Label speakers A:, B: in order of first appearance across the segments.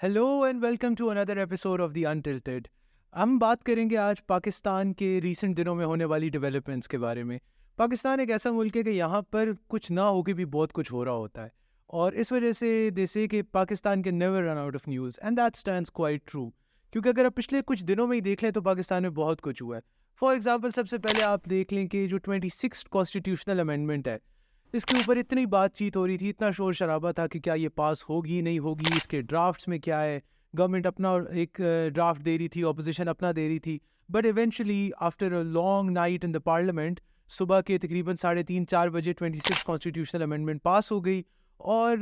A: Hello and welcome to another episode of the untitled. ہم بات کریں گے آج پاکستان کے ریسنٹ دنوں میں ہونے والی ڈیولپمنٹس کے بارے میں. پاکستان ایک ایسا ملک ہے کہ یہاں پر کچھ نہ ہو کے بھی بہت کچھ ہو رہا ہوتا ہے، اور اس وجہ سے دے سے کہ پاکستان کے never run out of news, and that stands quite true. کیونکہ اگر آپ پچھلے کچھ دنوں میں ہی دیکھ لیں تو پاکستان میں بہت کچھ ہوا ہے. فار ایگزامپل سب سے پہلے آپ دیکھ لیں کہ جو 26 کانسٹیٹیوشنل امینڈمنٹ ہے، اس کے اوپر اتنی بات چیت ہو رہی تھی، اتنا شور شرابہ تھا کہ کیا یہ پاس ہوگی نہیں ہوگی، اس کے ڈرافٹس میں کیا ہے. گورنمنٹ اپنا ایک ڈرافٹ دے رہی تھی، اپوزیشن اپنا دے رہی تھی، but eventually after a long night in the parliament صبح کے تقریباً 3:30-4 بجے 26 کانسٹیٹیوشنل امینڈمنٹ پاس ہو گئی، اور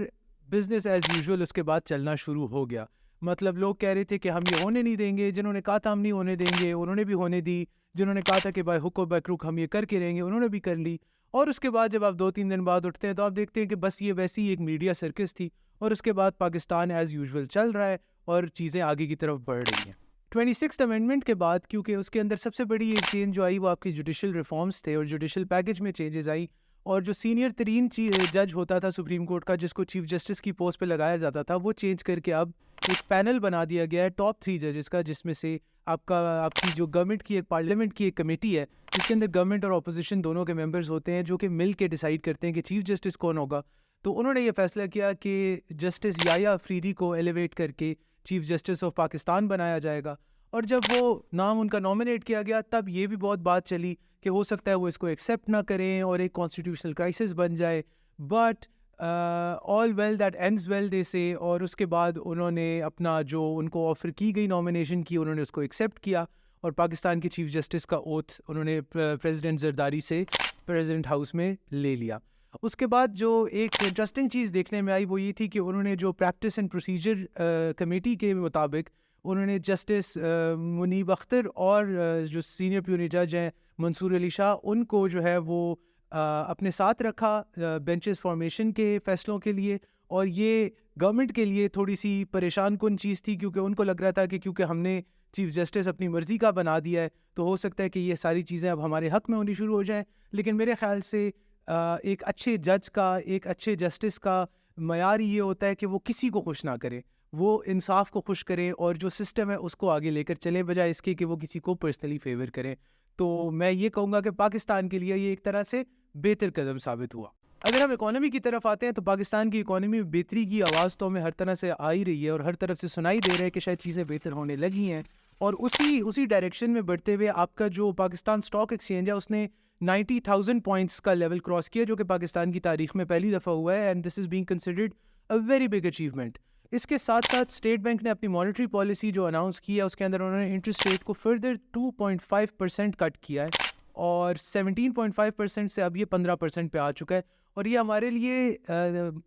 A: بزنس ایز یوزول اس کے بعد چلنا شروع ہو گیا. مطلب لوگ کہہ رہے تھے کہ ہم یہ ہونے نہیں دیں گے، جنہوں نے کہا تھا ہم نہیں ہونے دیں گے انہوں نے بھی ہونے دی، جنہوں نے کہا تھا کہ بائی ہک اور بائی کروک ہم یہ کر کے رہیں گے انہوں نے بھی کر لی. اور اس کے بعد جب آپ 2-3 دن بعد اٹھتے ہیں تو آپ دیکھتے ہیں کہ بس یہ ویسی ایک میڈیا سرکس تھی، اور اس کے بعد پاکستان ایز یوزول چل رہا ہے اور چیزیں آگے کی طرف بڑھ رہی ہیں. 26 امینڈمنٹ کے بعد کیونکہ اس کے اندر سب سے بڑی ایک چینج جو آئی وہ آپ کی جوڈیشل ریفارمز تھے، اور جوڈیشل پیکج میں چینجز آئی، اور جو سینئر ترین جج ہوتا تھا سپریم کورٹ کا، جس کو چیف جسٹس کی پوسٹ پہ لگایا جاتا تھا، وہ چینج کر کے اب ایک پینل بنا دیا گیا ہے ٹاپ 3 ججز کا، جس میں سے آپ کی جو گورنمنٹ کی ایک پارلیمنٹ کی ایک کمیٹی ہے جس کے اندر گورنمنٹ اور اپوزیشن دونوں کے ممبرز ہوتے ہیں، جو کہ مل کے ڈیسائیڈ کرتے ہیں کہ چیف جسٹس کون ہوگا. تو انہوں نے یہ فیصلہ کیا کہ جسٹس یحییٰ افریدی کو ایلیویٹ کر کے چیف جسٹس آف پاکستان بنایا جائے گا. اور جب وہ نام ان کا نامنیٹ کیا گیا تب یہ بھی بہت بات چلی کہ ہو سکتا ہے وہ اس کو ایکسیپٹ نہ کریں اور ایک کانسٹیٹیوشنل کرائسس بن جائے، but all well that ends well they say. اور اس کے بعد انہوں نے اپنا جو ان کو آفر کی گئی نامینیشن کی، انہوں نے اس کو ایکسیپٹ کیا، اور پاکستان کے چیف جسٹس کا اوتھ انہوں نے پریزیڈنٹ زرداری سے پریزیڈنٹ ہاؤس میں لے لیا. اس کے بعد جو ایک انٹرسٹنگ چیز دیکھنے میں آئی وہ یہ تھی کہ انہوں نے جو پریکٹس اینڈ پروسیجر کمیٹی کے مطابق انہوں نے جسٹس منیب اختر اور جو سینئر پیونی جج ہیں منصور علی شاہ، ان کو جو ہے وہ اپنے ساتھ رکھا بینچز فارمیشن کے فیصلوں کے لیے. اور یہ گورنمنٹ کے لیے تھوڑی سی پریشان کن چیز تھی، کیونکہ ان کو لگ رہا تھا کہ کیونکہ ہم نے چیف جسٹس اپنی مرضی کا بنا دیا ہے تو ہو سکتا ہے کہ یہ ساری چیزیں اب ہمارے حق میں ہونی شروع ہو جائیں. لیکن میرے خیال سے ایک اچھے جج کا، ایک اچھے جسٹس کا معیار یہ ہوتا ہے کہ وہ کسی کو خوش نہ کرے، وہ انصاف کو خوش کرے اور جو سسٹم ہے اس کو آگے لے کر چلے، بجائے اس کے کہ وہ کسی کو پرسنلی فیور کرے. تو میں یہ کہوں گا کہ پاکستان کے لیے یہ ایک طرح سے بہتر قدم ثابت ہوا. اگر ہم اکانومی کی طرف آتے ہیں تو پاکستان کی اکانومی میں بہتری کی آواز تو ہمیں ہر طرح سے آ ہی رہی ہے، اور ہر طرف سے سنائی دے رہا ہے کہ شاید چیزیں بہتر ہونے لگی ہیں. اور اسی ڈائریکشن میں بڑھتے ہوئے آپ کا جو پاکستان اسٹاک ایکسچینج ہے اس نے 90,000 پوائنٹس کا لیول کراس کیا، جو کہ پاکستان کی تاریخ میں پہلی دفعہ ہوا ہے، and this is being considered a very big achievement. اس کے ساتھ ساتھ اسٹیٹ بینک نے اپنی مانیٹری پالیسی جو اناؤنس کی ہے اس کے اندر انہوں نے انٹرسٹ ریٹ کو فردر 2.5% کٹ کیا ہے، اور 17.5% سے اب یہ 15% پہ آ چکا ہے. اور یہ ہمارے لیے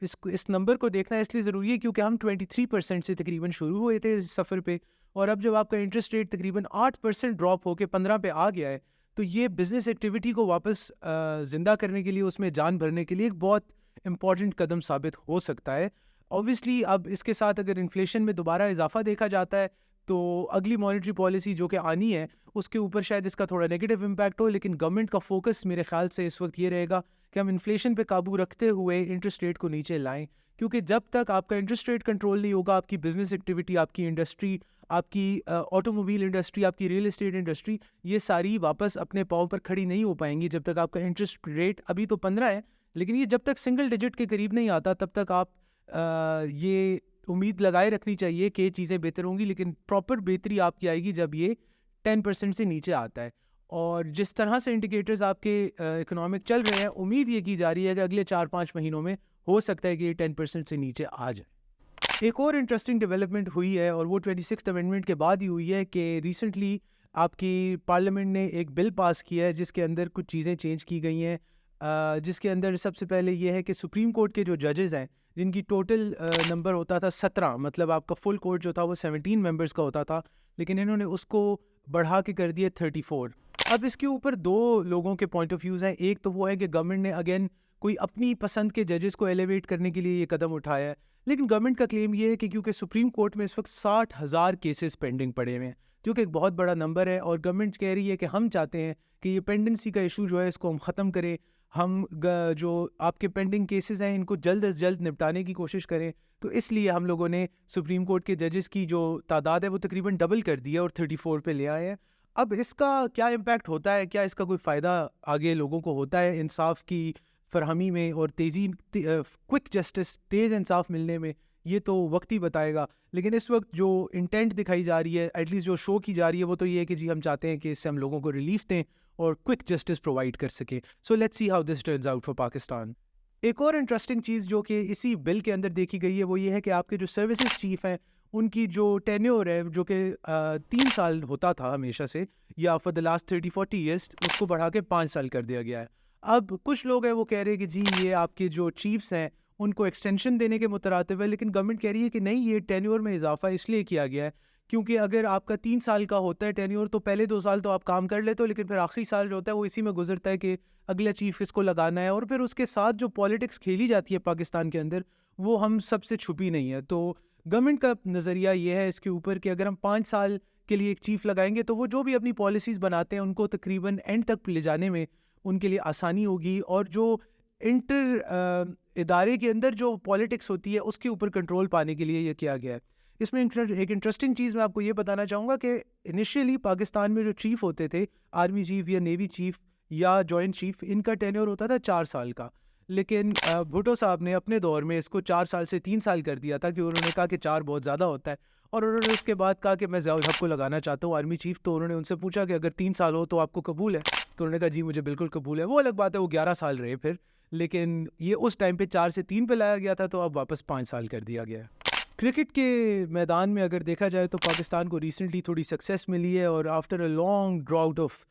A: اس نمبر کو دیکھنا اس لیے ضروری ہے کیونکہ ہم 23% سے تقریباً شروع ہوئے تھے اس سفر پہ، اور اب جب آپ کا انٹرسٹ ریٹ تقریباً 8% ڈراپ ہو کے 15 پہ آ گیا ہے تو یہ بزنس ایکٹیویٹی کو واپس زندہ کرنے کے لیے، اس میں جان بھرنے کے لیے ایک بہت امپورٹنٹ قدم ثابت ہو سکتا ہے. اوبویسلی اب اس کے ساتھ اگر انفلیشن میں دوبارہ اضافہ دیکھا جاتا ہے تو اگلی مانیٹری پالیسی جو کہ آنی ہے اس کے اوپر شاید اس کا تھوڑا نیگیٹو امپیکٹ ہو، لیکن گورنمنٹ کا فوکس میرے خیال سے اس وقت یہ رہے گا کہ ہم انفلیشن پہ قابو رکھتے ہوئے انٹرسٹ ریٹ کو نیچے لائیں. کیونکہ جب تک آپ کا انٹرسٹ ریٹ کنٹرول نہیں ہوگا، آپ کی بزنس ایکٹیویٹی، آپ کی انڈسٹری، آپ کی آٹو موبائل انڈسٹری، آپ کی ریئل اسٹیٹ انڈسٹری، یہ ساری واپس اپنے پاؤں پر کھڑی نہیں ہو پائیں گی. جب تک آپ کا انٹرسٹ ریٹ ابھی تو 15 ہے، لیکن یہ جب تک سنگل ڈیجٹ کے قریب نہیں آتا تب تک آپ یہ امید لگائے رکھنی چاہیے کہ چیزیں بہتر ہوں گی. لیکن پراپر بہتری آپ کی آئے گی جب یہ 10% سے نیچے آتا ہے. اور جس طرح سے انڈیکیٹرز آپ کے اکنامک چل رہے ہیں، امید یہ کی جا رہی ہے کہ اگلے 4-5 مہینوں میں ہو سکتا ہے کہ یہ 10% سے نیچے آ جائے. ایک اور انٹرسٹنگ ڈیولپمنٹ ہوئی ہے، اور وہ 26 امینڈمنٹ کے بعد ہی ہوئی ہے کہ ریسنٹلی آپ کی پارلیمنٹ نے ایک بل پاس کیا ہے جس کے اندر کچھ چیزیں چینج کی گئی ہیں، جس کے اندر سب سے پہلے یہ ہے کہ سپریم کورٹ کے جو ججز ہیں جن کی ٹوٹل نمبر ہوتا تھا 17، مطلب آپ کا فل کورٹ جو تھا وہ 17 ممبرز کا ہوتا تھا، لیکن انہوں نے اس کو بڑھا کے کر دیا 34. اب اس کے اوپر 2 لوگوں کے پوائنٹ آف ویوز ہیں. ایک تو وہ ہے کہ گورنمنٹ نے اگین کوئی اپنی پسند کے ججز کو ایلیویٹ کرنے کے لیے یہ قدم اٹھایا ہے، لیکن گورنمنٹ کا کلیم یہ ہے کہ کیونکہ سپریم کورٹ میں اس وقت 60,000 کیسز پینڈنگ پڑے ہوئے ہیں، جو کہ ایک بہت بڑا نمبر ہے، اور گورنمنٹ کہہ رہی ہے کہ ہم چاہتے ہیں کہ یہ پینڈنسی کا ایشو جو ہے اس کو ہم ختم کریں. ہم جو آپ کے پینڈنگ کیسز ہیں ان کو جلد از جلد نپٹانے کی کوشش کریں. تو اس لیے ہم لوگوں نے سپریم کورٹ کے ججز کی جو تعداد ہے وہ تقریباً ڈبل کر دی ہے اور 34 پہ لے آئے ہیں. اب اس کا کیا امپیکٹ ہوتا ہے, کیا اس کا کوئی فائدہ آگے لوگوں کو ہوتا ہے انصاف کی فراہمی میں اور کوئک جسٹس, تیز انصاف ملنے میں, یہ تو وقت ہی بتائے گا. لیکن اس وقت جو انٹینٹ دکھائی جا رہی ہے, ایٹ لیسٹ جو شو کی جا رہی ہے, وہ تو یہ ہے کہ جی ہم چاہتے ہیں کہ اس سے ہم لوگوں کو ریلیف دیں اور کوئک جسٹس پرووائڈ کر سکیں. So let's see how this turns out for Pakistan. ایک اور انٹرسٹنگ چیز جو کہ اسی بل کے اندر دیکھی گئی ہے وہ یہ ہے کہ آپ کے جو سروسز چیف ہیں ان کی جو ٹینیور ہے جو کہ 3 سال ہوتا تھا ہمیشہ سے, یا فار دا لاسٹ 30-40 ایئرس, اس کو بڑھا کے 5 سال کر دیا گیا ہے. اب کچھ لوگ ہیں وہ کہہ رہے ہیں کہ جی یہ آپ کے جو چیفس ہیں ان کو ایکسٹینشن دینے کے مترادف ہے, لیکن گورنمنٹ کہہ رہی ہے کہ نہیں, یہ ٹینیور میں اضافہ اس لیے کیا گیا ہے کیونکہ اگر آپ کا 3 سال کا ہوتا ہے ٹینیور تو پہلے 2 سال تو آپ کام کر لیتے ہو, لیکن پھر آخری سال جو ہوتا ہے وہ اسی میں گزرتا ہے کہ اگلا چیف کس کو لگانا ہے, اور پھر اس کے ساتھ جو پالیٹکس کھیلی جاتی ہے پاکستان کے اندر وہ ہم سب سے چھپی نہیں ہے. تو گورنمنٹ کا نظریہ یہ ہے اس کے اوپر کہ اگر ہم 5 سال کے لیے ایک چیف لگائیں گے تو وہ جو بھی اپنی پالیسیز بناتے ہیں ان کو تقریباً اینڈ تک لے جانے میں ان کے لیے آسانی ہوگی, اور جو انٹر ادارے کے اندر جو پالیٹکس ہوتی ہے اس کے اوپر کنٹرول پانے کے لیے یہ کیا گیا ہے. اس میں ایک انٹرسٹنگ چیز میں آپ کو یہ بتانا چاہوں گا کہ انیشیلی پاکستان میں جو چیف ہوتے تھے, آرمی چیف یا نیوی چیف یا جوائنٹ چیف, ان کا ٹینیور ہوتا تھا 4 سال کا, لیکن بھٹو صاحب نے اپنے دور میں اس کو 4 سال سے 3 سال کر دیا تھا کہ انہوں نے کہا کہ 4 بہت زیادہ ہوتا ہے, اور انہوں نے اس کے بعد کہا کہ میں ضیاء الحق کو لگانا چاہتا ہوں آرمی چیف. تو انہوں نے ان سے پوچھا کہ اگر 3 سال ہو تو آپ کو قبول ہے, تو انہوں نے کہا جی مجھے بالکل قبول ہے. وہ الگ بات ہے وہ 11 سال رہے پھر, لیکن یہ اس ٹائم پہ 4 سے 3 پہ لایا گیا تھا, تو اب واپس 5 سال کر دیا گیا ہے. کرکٹ کے میدان میں اگر دیکھا جائے تو پاکستان کو ریسنٹلی تھوڑی سکسیس ملی ہے, اور after a long drought of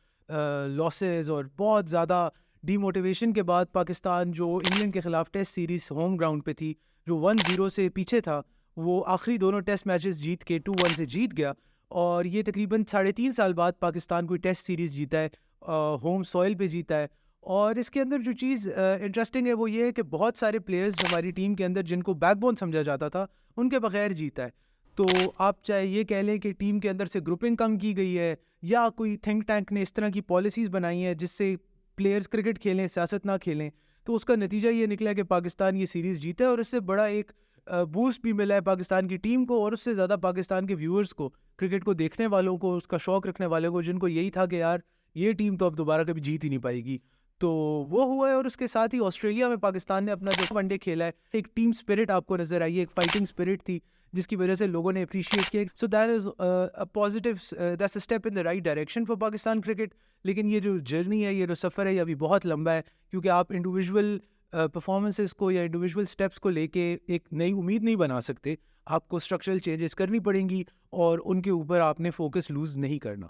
A: losses اور بہت زیادہ ڈی موٹیویشن کے بعد پاکستان جو انگلینڈ کے خلاف ٹیسٹ سیریز ہوم گراؤنڈ پہ تھی, جو 1-0 سے پیچھے تھا, وہ آخری دونوں ٹیسٹ میچز جیت کے 2-1 سے جیت گیا, اور یہ تقریباً 3.5 سال بعد پاکستان کوئی ٹیسٹ سیریز جیتا ہے, ہوم سوئل پہ جیتا ہے. اور اس کے اندر جو چیز انٹرسٹنگ ہے وہ یہ ہے کہ بہت سارے پلیئرز جو ہماری ٹیم کے اندر جن کو بیک بون سمجھا جاتا تھا ان کے بغیر جیتا ہے. تو آپ چاہے یہ کہہ لیں کہ ٹیم کے اندر سے گروپنگ کم کی گئی ہے, یا کوئی تھنک ٹینک نے اس طرح کی پالیسیز بنائی ہیں جس سے پلیئرز کرکٹ کھیلیں سیاست نہ کھیلیں, تو اس کا نتیجہ یہ نکلا کہ پاکستان یہ سیریز جیتا ہے, اور اس سے بڑا ایک بوسٹ بھی ملا ہے پاکستان کی ٹیم کو, اور اس سے زیادہ پاکستان کے ویورز کو, کرکٹ کو دیکھنے والوں کو, اس کا شوق رکھنے والوں کو, جن کو یہی تھا کہ یار یہ ٹیم تو اب دوبارہ کبھی جیت ہی نہیں پائے گی, تو وہ ہوا ہے. اور اس کے ساتھ ہی آسٹریلیا میں پاکستان نے اپنا جو ون ڈے کھیلا ہے, ایک ٹیم اسپرٹ آپ کو نظر آئی ہے, ایک فائٹنگ اسپرٹ تھی جس کی وجہ سے لوگوں نے اپریشیٹ کیا. So that is a positive, that's a step in the right direction for Pakistan cricket. لیکن یہ جو جرنی ہے, یہ جو سفر ہے, یہ ابھی بہت لمبا ہے, کیونکہ آپ انڈیویژول پرفارمنسز کو یا انڈیویژول اسٹیپس کو لے کے ایک نئی امید نہیں بنا سکتے. آپ کو اسٹرکچرل چینجز کرنی پڑیں گی, اور ان کے اوپر آپ نے فوکس لوز نہیں کرنا.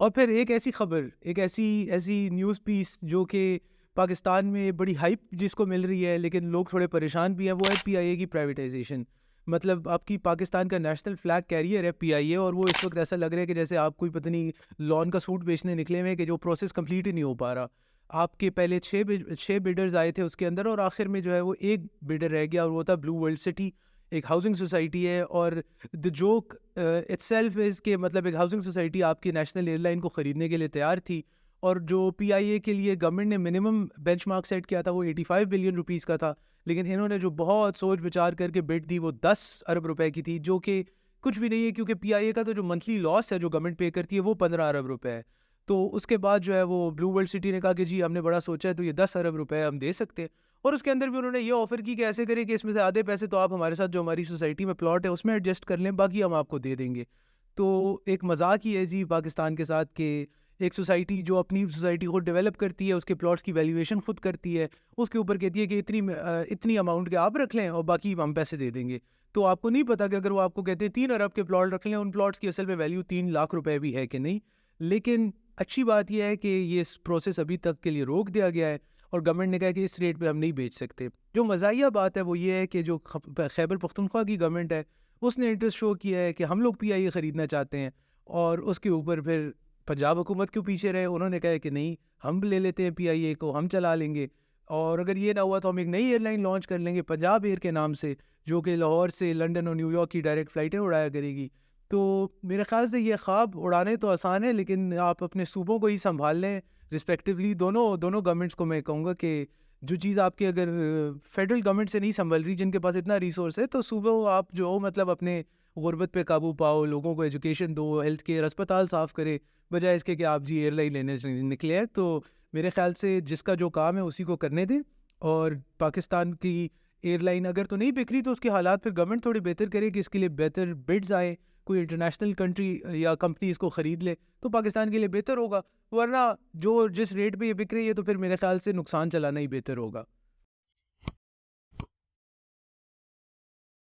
A: اور پھر ایک ایسی خبر, ایک ایسی نیوز پیس جو کہ پاکستان میں بڑی ہائپ جس کو مل رہی ہے, لیکن لوگ تھوڑے پریشان بھی ہیں, وہ ہے PIA کی پرائیویٹائزیشن. مطلب آپ کی پاکستان کا نیشنل فلیگ کیریئر ہے PIA, اور وہ اس وقت ایسا لگ رہا ہے کہ جیسے آپ کوئی پتہ نہیں لون کا سوٹ بیچنے نکلے ہوئے, کہ جو پروسیس کمپلیٹ ہی نہیں ہو پا رہا. آپ کے پہلے 6 بڈرز آئے تھے اس کے اندر, اور آخر میں جو ہے وہ ایک بڈر رہ گیا, اور وہ تھا بلو ورلڈ سٹی, ایک ہاؤسنگ سوسائٹی ہے. اور the joke it self is کہ مطلب ایک ہاؤسنگ سوسائٹی آپ کی نیشنل ایئر لائن کو خریدنے کے لیے تیار تھی, اور جو PIA کے لیے گورنمنٹ نے منیمم بینچ مارک سیٹ کیا تھا وہ 85 بلین روپیز کا تھا, لیکن انہوں نے جو بہت سوچ بچار کر کے بٹ دی وہ 10 ارب روپے کی تھی, جو کہ کچھ بھی نہیں ہے, کیونکہ PIA کا تو جو منتھلی لاس ہے جو گورنمنٹ پے کرتی ہے وہ 15 ارب روپے ہے. تو اس کے بعد جو ہے وہ بلو ورلڈ سٹی نے کہا کہ جی ہم نے بڑا سوچا ہے, تو یہ 10 ارب روپے ہم دے سکتے ہیں. اور اس کے اندر بھی انہوں نے یہ آفر کی کہ ایسے کریں کہ اس میں سے آدھے پیسے تو آپ ہمارے ساتھ جو ہماری سوسائٹی میں پلاٹ ہے اس میں ایڈجسٹ کر لیں, باقی ہم آپ کو دے دیں گے. تو ایک مذاق ہی ہے جی پاکستان کے ساتھ کہ ایک سوسائٹی جو اپنی سوسائٹی کو ڈیولپ کرتی ہے, اس کے پلاٹس کی ویلیویشن خود کرتی ہے, اس کے اوپر کہتی ہے کہ اتنی اماؤنٹ کے آپ رکھ لیں اور باقی ہم پیسے دے دیں گے. تو آپ کو نہیں پتا کہ اگر وہ آپ کو کہتے ہیں 3 ارب کے پلاٹ رکھ لیں, ان پلاٹس کی اصل میں ویلیو 3 لاکھ روپے بھی ہے کہ نہیں. لیکن اچھی بات یہ ہے کہ یہ پروسیس ابھی تک کے لیے روک دیا گیا ہے, اور گورنمنٹ نے کہا کہ اس ریٹ پہ ہم نہیں بیچ سکتے. جو مزاحیہ بات ہے وہ یہ ہے کہ جو خیبر پختونخوا کی گورنمنٹ ہے اس نے انٹرسٹ شو کیا ہے کہ ہم لوگ PIA خریدنا چاہتے ہیں, اور اس کے اوپر پھر پنجاب حکومت کیوں پیچھے رہے, انہوں نے کہا کہ نہیں ہم لے لیتے ہیں PIA کو, ہم چلا لیں گے, اور اگر یہ نہ ہوا تو ہم ایک نئی ایئر لائن لانچ کر لیں گے پنجاب ایئر کے نام سے, جو کہ لاہور سے لنڈن اور نیو یارک کی ڈائریکٹ فلائٹیں اڑایا کرے گی. تو میرے خیال سے یہ خواب اڑانے تو آسان ہے, لیکن آپ اپنے صوبوں کو ہی سنبھال لیں, رسپیکٹیولی دونوں گورنمنٹس کو میں کہوں گا کہ جو چیز آپ کی اگر فیڈرل گورنمنٹ سے نہیں سنبھل رہی، جن کے پاس اتنا ریسورس ہے، تو صوبہ آپ جو مطلب اپنے غربت پہ قابو پاؤ، لوگوں کو ایجوکیشن دو، ہیلتھ کیئر اسپتال صاف کرے، بجائے اس کے کہ آپ جی ایئر لائن لینے نکلے ہیں. تو میرے خیال سے جس کا جو کام ہے اسی کو کرنے دیں. اور پاکستان کی ایئر لائن اگر تو نہیں بک رہی تو اس کے حالات پھر گورنمنٹ تھوڑی بہتر کرے کہ اس کے لیے بہتر بڈز آئیں، کوئی انٹرنیشنل کنٹری یا کمپنی اس کو خرید لے تو پاکستان کے لیے بہتر ہوگا. ورنہ جو جس ریٹ پہ یہ بک رہی ہے تو پھر میرے خیال سے نقصان چلانا ہی بہتر ہوگا.